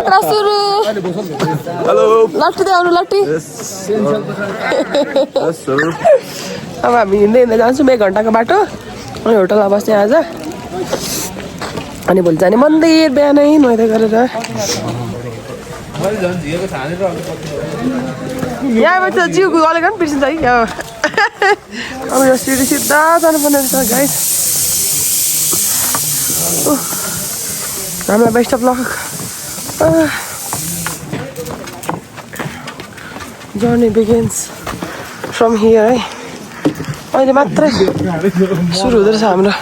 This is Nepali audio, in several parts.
सुरु हेलो लट्ठी दे आउनु लट्ठी अब हामी हिँड्दै हिँड्दै जान्छौँ 1 घन्टाको बाटो अनि होटलमा बस्ने आज अनि भोलि जाने मन्दिर बिहानै नुहाइधुवाइ गरेर यहाँबाट जिउ गलेको पनि बिर्सिन्छ है अब यो सिडी सिधा जानुपर्ने रहेछ गाइस हामीलाई best of lock journey begins from here है अहिले मात्रै सुरु हुँदो रहेछ हाम्रो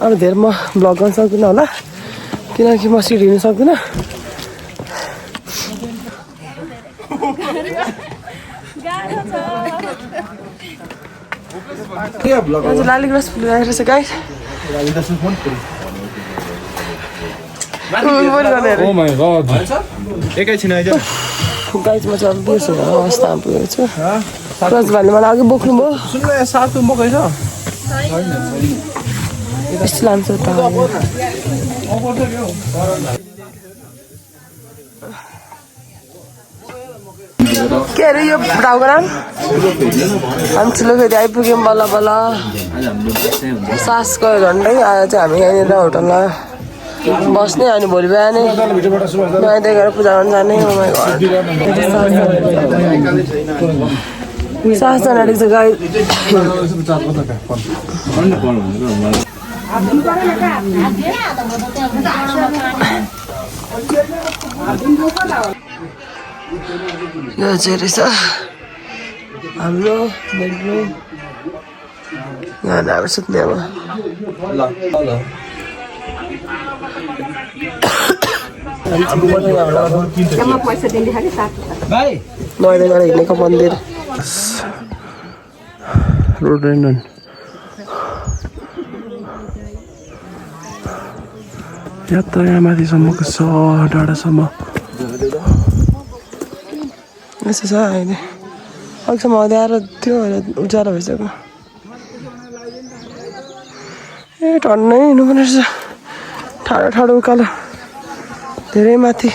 अब धेरै म भ्लग गर्न सक्दिनँ होला किनकि म सिडी हिँड्नु सक्दिनँ लाली ग्रास फुल राखेको रहेछ गाइस Oh my god. एकैछिन आइज गाइस म चाहिँ बिर्सेँ अवस्थामा पुगेको छु रज भाइले मलाई अघि बोक्नु भयो सुन्नु यहाँ सातु मकै छ यस्तो लान्छ त के अरे यो टाउको नाम हामी ठुलो फेरि आइपुग्यौँ बल्ल बल्ल सासको झन्डै आएर चाहिँ हामी यहाँनिर होटलमा बस्ने अनि भोलि बिहानै नुहाइधुवाइ गरेर पूजा गर्न जाने सास जान आँटेको छ गाई यो चाहिँ रहेछ हाम्रो बेडरुम यहाँ अब सुत्ने अब नुहाइधुवाइ गरेर हिँडेको मन्दिर रोडोडेन्ड्रन यात्रा यहाँ माथिसम्मको छ डाँडासम्म यस्तो छ अहिले अघिसम्म अँध्यारो थियो अहिले उज्यालो भइसक्यो ए टन्नै हिँड्नुपर्ने रहेछ ठाडो ठाडो उकालो धेरै माथि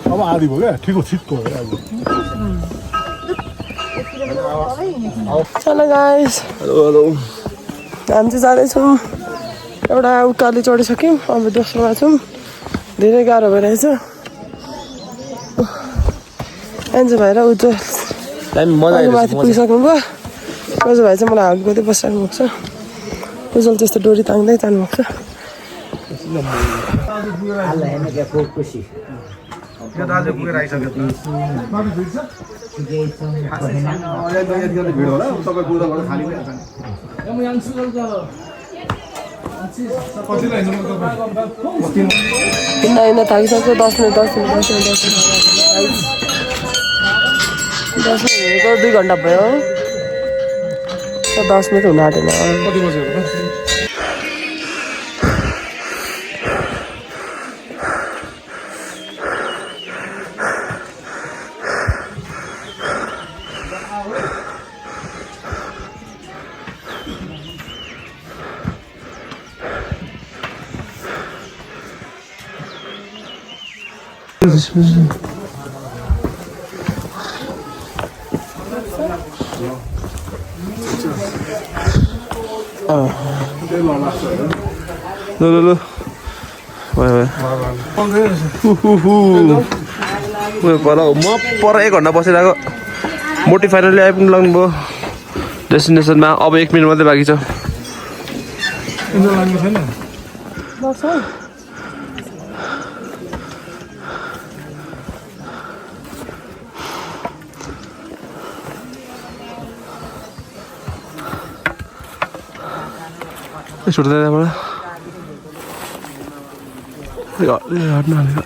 अब आधी भयो क्या ठिक हो छिटको चलो गाइस हेलो हामी चाहिँ जाँदैछौँ एउटा उकालो चढिसक्यौँ अब दोस्रोमा छौँ धेरै गाह्रो भइरहेछ एन्जो भएर उज्जवल माथि पुगिसक्नु भयो उज्जवल भाइ चाहिँ मलाई हक गर्दै बसिराख्नु भएको छ उज्जवल त्यस्तो डोरी तान्दै जानु भएको छ हिँड्न थाकिसक्यो 10 मिनट हिँडेको 2 घन्टा भयो 10 मिनट हुन आँटेन ल पर म पर 1 घन्टा बसिरहेको मोटी फाइनली आइपुग्नु लाग्नु भयो डेस्टिनेसनमा अब 1 मिनट मात्रै बाँकी छ छोड्दै त्यहाँबाट हट्नु हालेको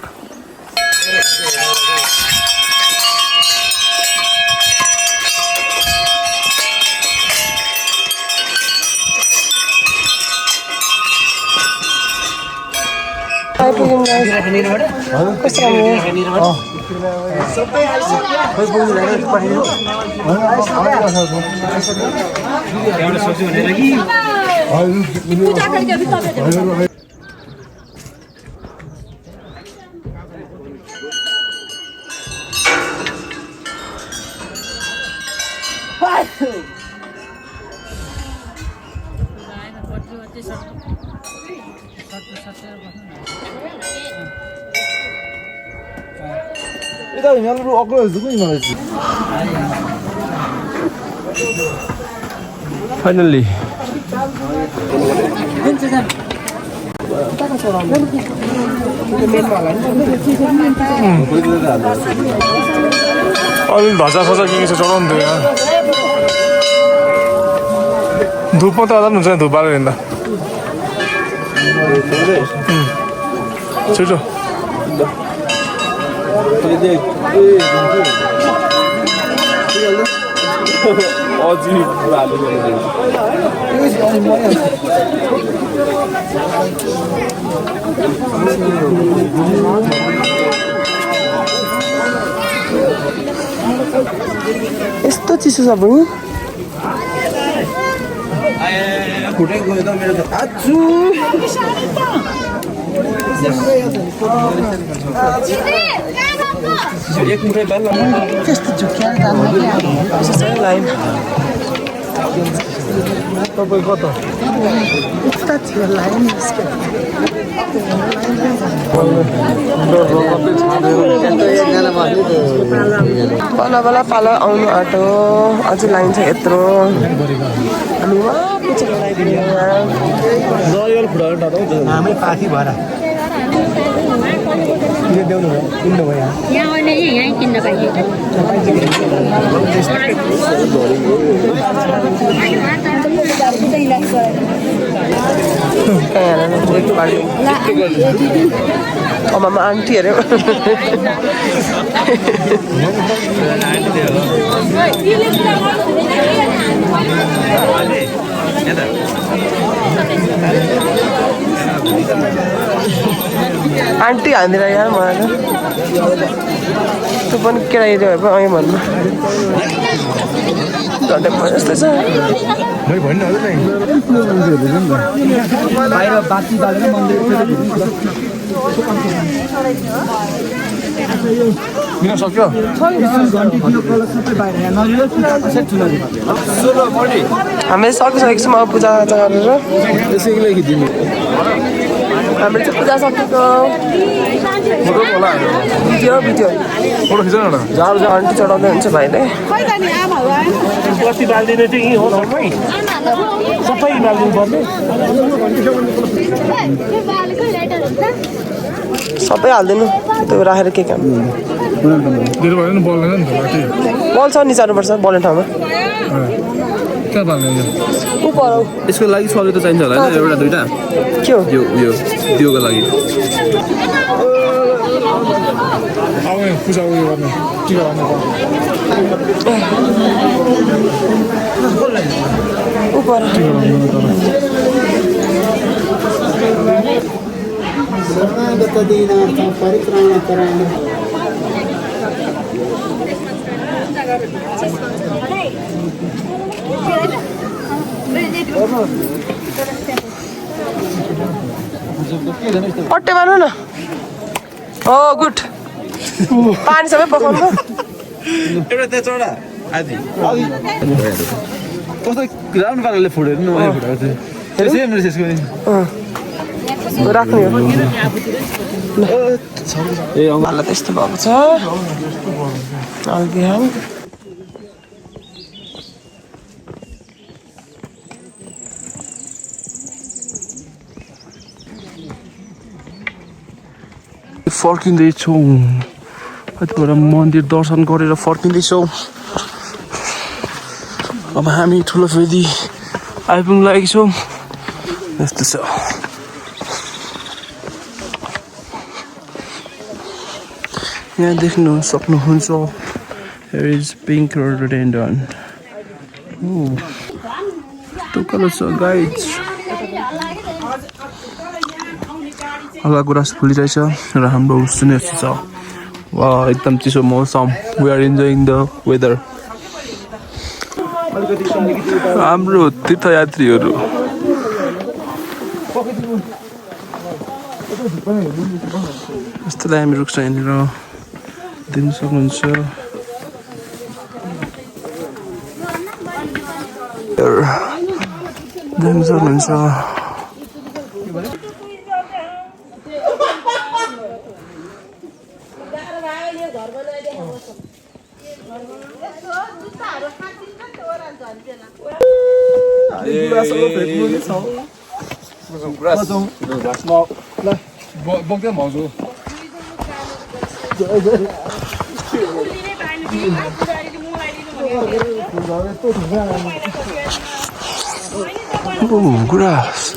कस्तो राम्रो 일단 양으로 아까 누구 말했지? Finally. 아니 맞아 사자기에서 저런데 धूप में तो आधा नुकसान धूप आ रहा है चलो यस्तो चिसो छ बहिनी त्यस्तो झुक्याएर जान्न लाइन तपाईँ कता उता थियो लाइन बल्ल पालो आउनु आँटो अझै लाइन छ यत्रो हामी वहाँ पछि हामी पाथी भएर यहाँ अहिले यहीँ किन्न पाइन्छ मामा आन्टी अरे आन्टी हान्दिन यार मलाई त पनि केटाकेटी भए पनि अँ भन्नु झन्डै भयो जस्तो छ बाहिर बाती बालेर मन्दिर मिन सक्यो हामीले सकिसकेको छौँ अब पूजा गरेर यसैले खिचिदिनु हामीले चाहिँ पूजा सकेको भिडियो फोटो खिच न घन्टी चढाउँदै हुन्छ भाइले कति बाल्दिने चाहिँ यहीँ हो सबै सबै बाल्दिनु पर्ने सबै हालिदिनु त्यो राखेर के काम दिनु भएन नि बल्दैन नि त बाटी बल छ नि जानुपर्छ बल्ने ठाउँमा कहाँ बाल्ने ऊ पर यसको लागि सरी त चाहिन्छ होला होइन एउटा दुईटा के हो यो त्योको लागि अब पूजा उयो गर्ने टिका ऊ पर पट्टे मार्नु न हो गुड पानी सबै पकाउनु एउटा त्यहाँ चढा आदि कस्तो राम्रो पाराले फुटेर नि मैले फुटाएको थिएँ मेरो त्यसको राख्ने हो ए मलाई त्यस्तो भएको छ अघि फर्किँदैछौँ यतिबाट मन्दिर दर्शन गरेर फर्किँदैछौँ अब हामी ठुलो फेदी आइपुग्न लागेको छौँ यस्तो छ यहाँ देख्नु सक्नुहुन्छ here is pink rhododendron त्यो कलर छ गाइज हल्का गुराँस फुलिरहेछ र हाम्रो सुने जस्तो छ वा एकदम चिसो मौसम we are enjoying the weather हाम्रो तीर्थयात्रीहरू यस्तोलाई हामी रुख्छ यहाँनिर देख्न सक्नुहुन्छ देख्न सक्नुहुन्छ grass.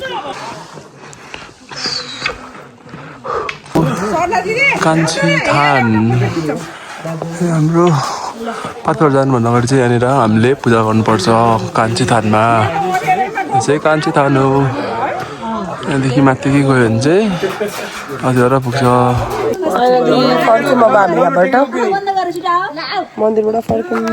कान्छी थान हाम्रो पातपार जानुभन्दा अगाडि चाहिँ यहाँनिर हामीले पूजा गर्नुपर्छ कान्छी थानमा यो चाहिँ कान्छी थान हो यहाँदेखि माथि गयो भने चाहिँ हजुर पुग्छ फर्क्यौँ अब हामी यहाँबाट मन्दिरबाट फर्क्यौँ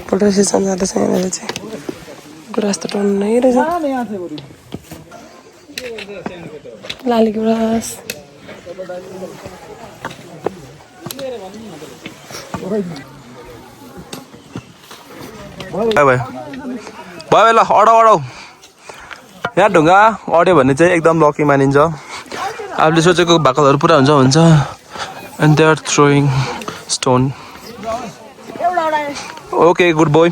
फोटो सेसन जाँदैछ यहाँनिर चाहिँ गुराँस त टन्नै रहेछ लाली गुराँस भयो भयो ल अडाउ यहाँ ढुङ्गा अड्यो भने चाहिँ एकदम लकी मानिन्छ आफूले सोचेको भाकलहरू पुरा हुन्छ and they are throwing stone okay good boy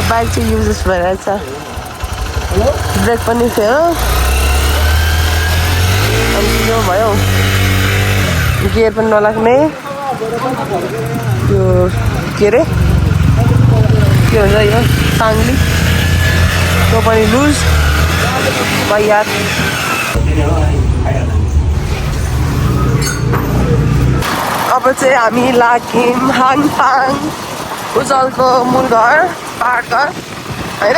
bike चाहिँ युजेस भइरहेछ ब्रेक पनि थियो यो भयो गियर पनि नलाग्ने यो के अरे के भन्छ यो साङ्ली त्यो पनि लुज याद अब चाहिँ हामी लाग्यौँ हाङपाङ उज्जवलको मूल घर पहाड घर होइन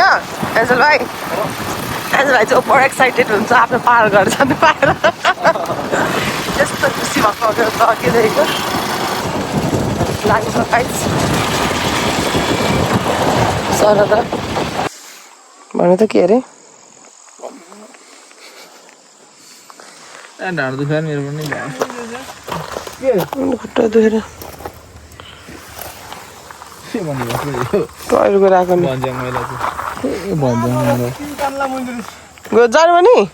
एन्जल भाइ चाहिँ ओभर एक्साइटेड हुन्छ आफ्नो पहाड घर जानु पाएर त्यस्तो खुसी भएको अघिदेखिको लाग्छ गाइस सर त भन्नु त के अरे ढाड दुखायो मेरो पनि खुट्टा दुखेर टोइलेट गएर आएको नि जानु भने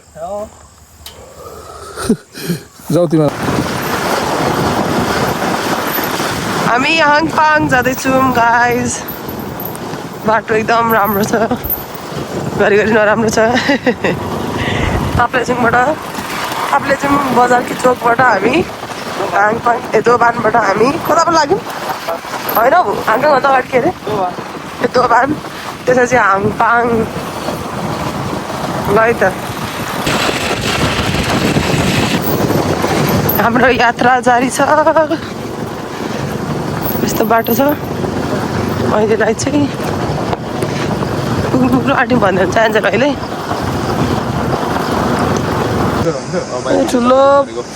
जाऊ तिमी हामी हाङपाङ जाँदैछौँ गाइज बाटो एकदम राम्रो छ घरिघरि नराम्रो छ ताप्लेजुङ बजारकी चोकबाट हामी हाङपाङ दोभानबाट हामी कता पो लाग्यौँ होइन हौ हाङपाङभन्दा अगाडि के अरे दोभान त्यसपछि हाङपाङ ल है त हाम्रो यात्रा जारी छ यस्तो बाटो छ अहिलेलाई चाहिँ पुग्नु आँट्यौँ भन्दै हुन्छ एन्जल अहिले ठुलो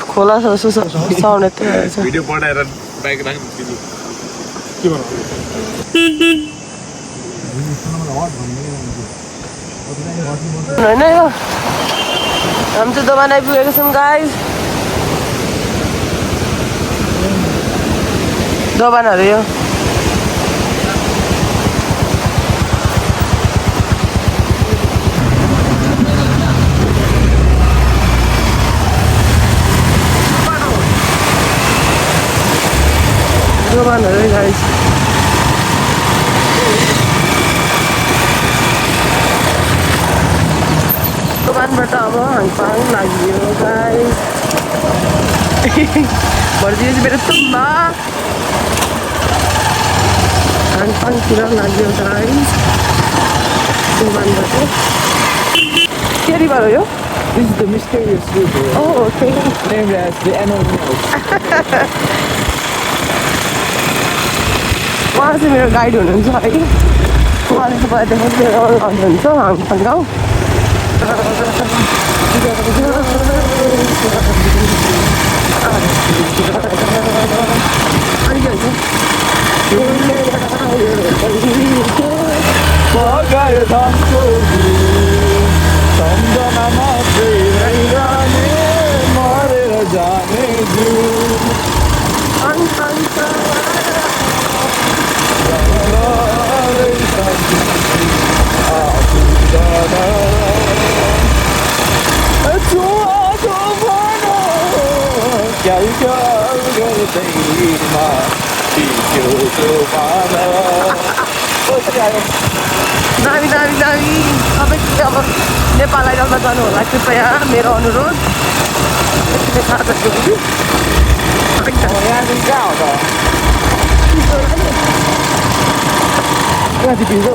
खोला छ जस्तो साउन्ड यत्रो रहेछ भिडियो बनाएर बाइक राख्नु होइन यो हामी चाहिँ दोभान आइपुगेको छौँ गाइस दोभानहरू यो दोभानहरू गाइस सुनवानबाट अब हाङपाङ लाग्यो गाइस भर्जिएस मेरो तुम्बा हाङपाङतिर लाग्यो गाइस सुनवानबाट के रिभर हो यो This is the mysterious river okay named as the Antelope. उहाँ चाहिँ मेरो गाइड हुनुहुन्छ है उहाँले तपाईँ देखाउनु लानुहुन्छ हाङपाङ गाउँ Pagayo tanto Samdana matre Raigane Mare rajane du हाङपाङ दामी दामी दामी सबैले अब नेपाल आइडलमा जानु होला कृपया मेरो अनुरोध यतिले थाहा छ कि Kati pintu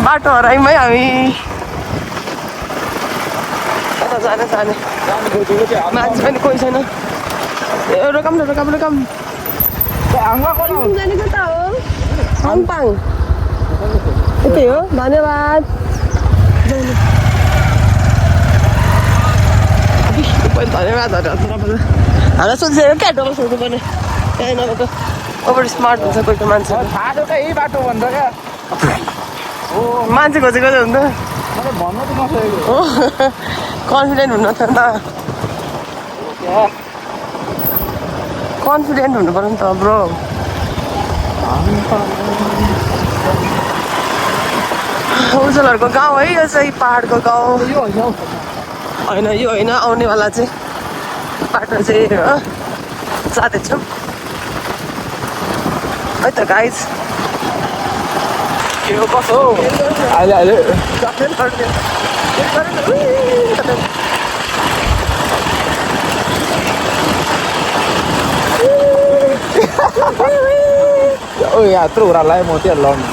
बाटो हराइमै हामी कता जाने जाने मान्छे पनि कोही छैन रोकम न रोकम रोकम जाने कता हो हाङपाङ यतै हो धन्यवाद धन्यवादहरू हामीलाई सोधिसक्यो क्या डबल सोध्नु पर्ने त्यहाँ नभए त ओभर स्मार्ट हुन्छ कोही कोही मान्छे थाहा छ त यही बाटो भन्दा क्या मान्छे खोजेको चाहिँ हुन्छ मलाई भन्न त नसकेको कन्फिडेन्ट हुनु थियो नि त कन्फिडेन्ट हुनु पर्यो नि त ब्रो उज्जवलहरूको गाउँ है यो चाहिँ पाहाडको गाउँ होइन यो होइन आउनेवाला चाहिँ बाटो चाहिँ जाँदैछौँ है त गाइज के हो कसो अहिले ओ यत्रो उरालाई म त्यहाँ लड्नु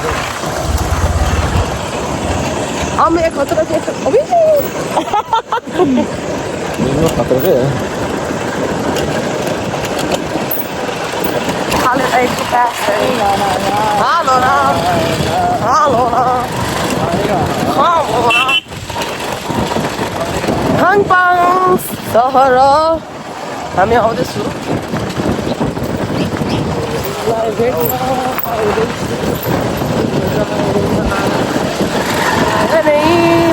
हम एक खतरा के अभी खतरा के हाले एक पास हालो ना हाङपाङ सहर हामी आउँदैछु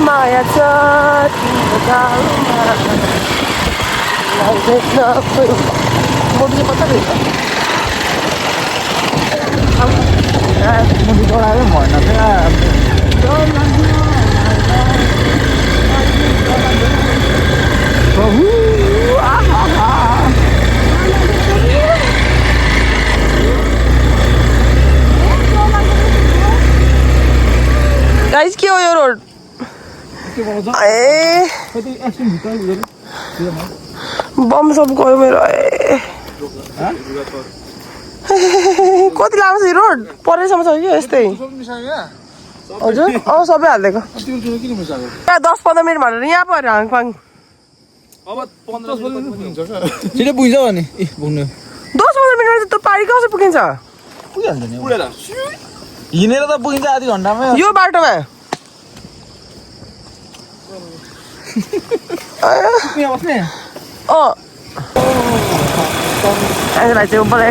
माया छ तिम्रो गाउँमा मोटो चाहिँ कता रहेछ मुनि डरायो भएन प्रभु गाइस के हो यो रोड ए बम सब गयो मेरो कति लामो छ यो रोड परेसम्म छ कि यस्तै हजुर सबै हालिदिएको 10-15 मिनट भनेर यहाँ पऱ्यो हाङपाङ छिटो पुग्छ भने पुग्नु 10-15 मिनट त पारी कसरी पुगिन्छ पुगिहाल्छ नि हिँडेर त पुगिन्छ आधी घन्टामा यो बाटोमा बस्ने दाजुभाइ चाहिँ बडा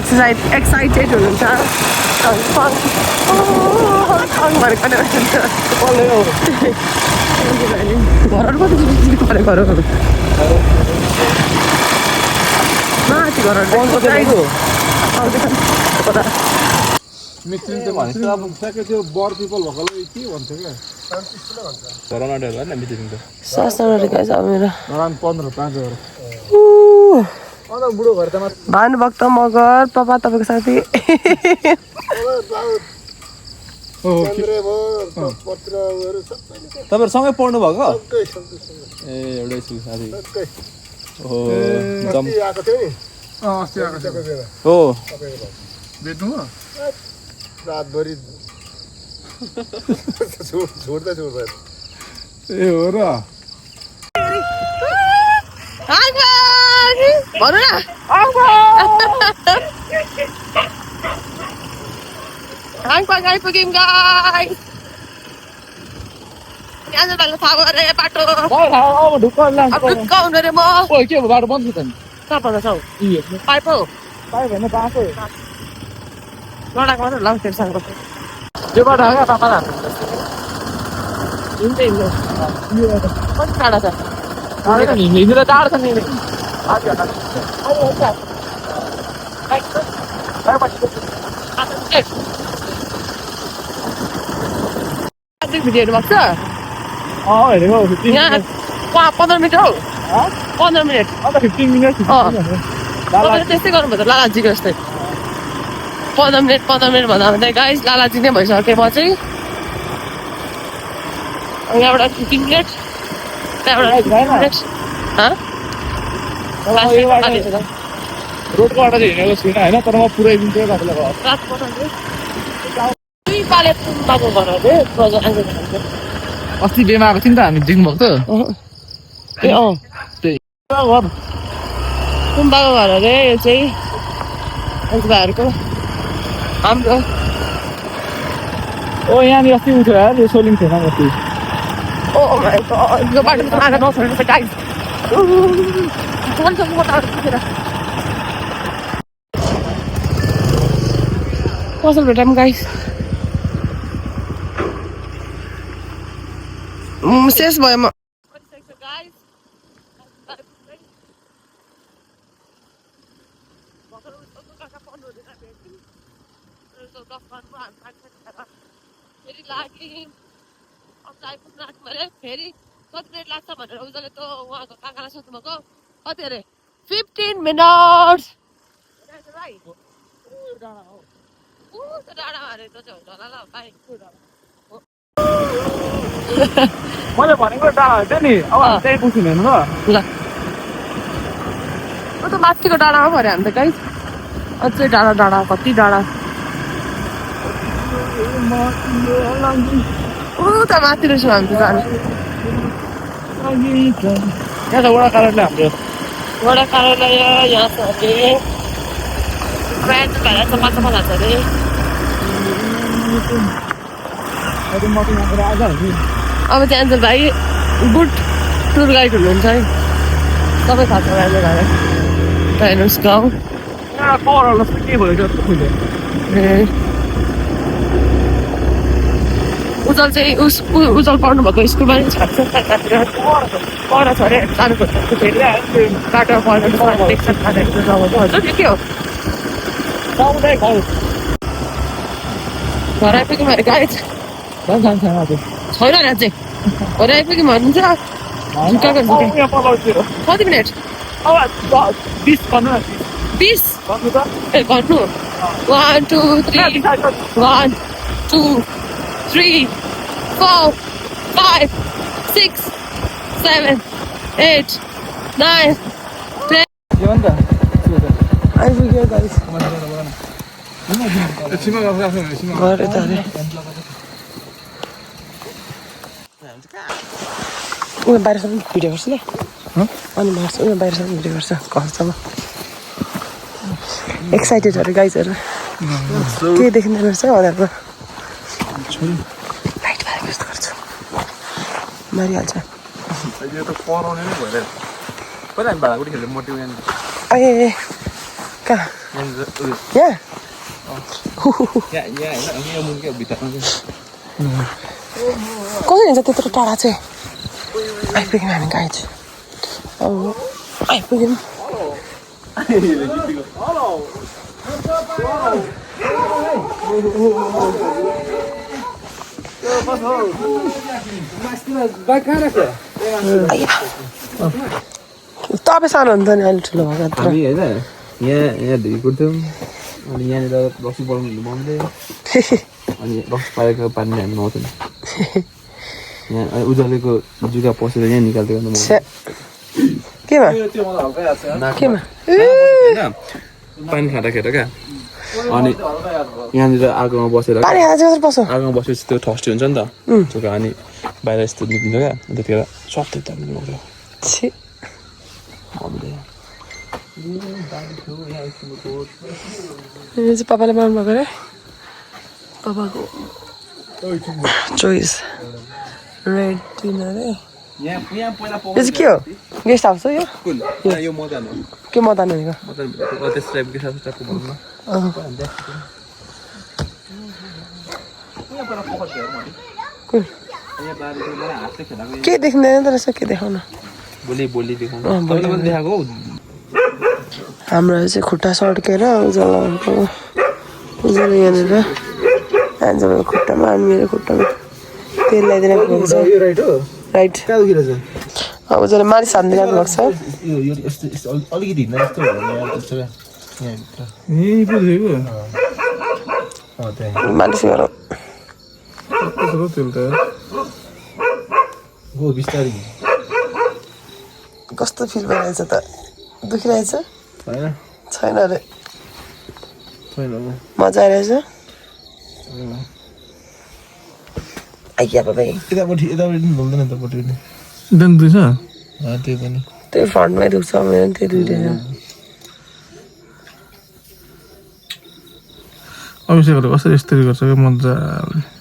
एक्साइटेड हुनुहुन्छ भनेको घरहरू कति पऱ्यो घरहरू माथि घरहरू मिक्सिङ त भनेको अब ठ्याक्कै त्यो बर पिपल भएकोलाई के भन्छ क्या धरान अड्याएर होइन मिक्सिङ त सस्तो गाइस अब मेरो धरान 15-5 बुढो घर त भानुभक्त मगर पापा तपाईँको साथी तपाईँहरू सँगै पढ्नु भएको ए एउटै स्कुल साथी हो हो भेट्नु हो रातभरि छोड्दै ए हो र भन न हाङपाङ आइपुग्यौँ गाइस आज भाइले थाहा भयो अरे बाटो अब ढुक्क हुनु अरे म के हो बाटो बन्द छ नि कहाँ पर्छ हौ पाइप हौ पाइ भने बाटो लडाको मात्र लाउँ तेर्साङको यो बाटो आएको पापालाई हिँड्दै हिँड्दै कति टाढा छ हिँडेर टाढो छ नि भिडियोहरू भएको छ हेरेको यहाँ 15 मिनट हौ 15 मिनट अन्त 15 मिनट तपाईँले त्यस्तै गर्नुभयो त लालाजीको जस्तै 15 मिनट भन्दा भन्दै गाइस लालाजी नै भइसकेँ म चाहिँ यहाँबाट 15 मिनट त्यहाँबाट 15 मिनट रोडको बाटो चाहिँ हिँडेको छुइनँ होइन तर म पुऱ्याइदिन्छु तपाईँलाई दुई पाले बाबु घर अरे अस्ति बेमा आएको थियो नि त हामी देख्नुभएको त ए त्यही कुम्बाको घर अरे यो चाहिँ भाइहरूको हाम्रो ओ यहाँनिर अस्ति उठ्यो यार यो सोलिङ थिएन अस्ति ओ माइ गॉड यो बाटो त आएर नछोड्नु छ गाइस भन्छ म त पसल भेटाम गाइस शेष भयो म फेरि कति मिनट लाग्छ भनेर उजले त उहाँको काकालाई सोध्नु भएको कति अरे 15 मिनट डाँडामा अरे त चाहिँ हुन्छ होला ल भाइ मैले भनेको टाढा हुन्छ नि अब त्यही पुग्छौँ हेर्नु ल म त माथिको डाँडामा पऱ्यो हामी त गाइस अझै डाँडा कति डाँडा त माथि रहेछौँ हामी त जानु यहाँ त वडा कार्यालय हाम्रो वडा कार्यालय यहाँ छ अरे ग्रान्ड भएर सफा लाग्छ अरे अब चाहिँ एन्जल भाइ गुड टुर गाइड हुनुहुन्छ है सबै थाहा छ एन्जल भाइ त हेर्नुहोस् गाउँ के भयो जस्तो खुल्यो ए उजल चाहिँ उजल पढ्नु भएको स्कुलमा नि छ पढ छ अरे जानु खोज्छ फेरि बाटो पढ्नु देख्छ के हो घर आइपुग्यौँ अरे गाडी छैन राज्य घर आइपुग्यौँ भन्नुहुन्छ कति मिनट 20 ए गर्नु 1 2 3 1 2 3 4 5 6 7 8 9 10 आइपुग्यो गाइस घर यता अरे उयो बाहिरसम्म भिडियो गर्छु ल अनि मार्छ उयो बाहिरसम्म भिडियो गर्छ घरसम्म एक्साइटेड अरे गाइजहरू के देखिँदैन रहेछ उनीहरूको लाइट बारेको जस्तो गर्छु मारिहाल्छ यो त पढाउने नै भइरहेको पहिला हामी भाँडाकुटी खेल्दै मोट्यौँ यहाँनिर ए कहाँ यहाँ कसरी हुन्छ त्यत्रो टाढा चाहिँ आइपुग्यौँ हामी गाइज आइपुग्यौँ तपाईँ सानो हुन्छ नि अहिले ठुलो भएको हामी होइन यहाँ ढिकी कुट्थ्यौँ अनि यहाँनिर रक्सी बढाउनु हुँदै अनि रक्सी पारेको पानी हामी नुहाउँथ्यौँ यहाँ अनि उज्यालेको जुगा पसेर यहाँ निकाल्थ्यो केमा केमा पानी खाँदाखेरि क्या अनि यहाँनिर आगोमा बसेर पानी खाँदा चाहिँ कसरी पस्छ आगोमा बसेपछि त्यो ठस्टी हुन्छ नि त जुगा अनि बाहिर यस्तो निक्लिन्छ क्या त्यतिखेर सबै तान्नु लाग्छ छि यो चाहिँ पापाले बनाउनु भएको अरे पापाको चोइस रेड डिनर अरे यो चाहिँ के हो गेस्ट हाउस हो यो यो मदन हो के मदान भनेको मदन त्यस टाइपको टाइपको भनौँ कुन के देखिँदैन त रहेछ के देखाउन भोलि देखाउनु तपाईँले पनि देखाएको हौ हाम्रो चाहिँ खुट्टा सड्केर उजालाको उजाला यहाँनिर एन्जलको खुट्टामा अनि मेरो खुट्टामा तेल लगाइदिनु भएको छ राइट हो राइट कहाँ दुखिरहेछ अब उजाले मालिस हानिदिनु भएको छ यो अलिकति हिँड्न जस्तो यहीँ पो थियो मालिस गरौँ कसो तेल त गो बिस्तारै कस्तो फिल भइरहेछ त दुखिरहेछ होइन छैन अरे छैन मजा आइरहेछ आइया बाबा यतापट्टि बोल्दैन यतापट्टि पनि देन दुई छ त्यो पनि त्यही फ्रन्टमै दुख्छ मेरो पनि त्यही दुइटै अभिषेकहरू कसरी यस्तरी गर्छ क्या मजाले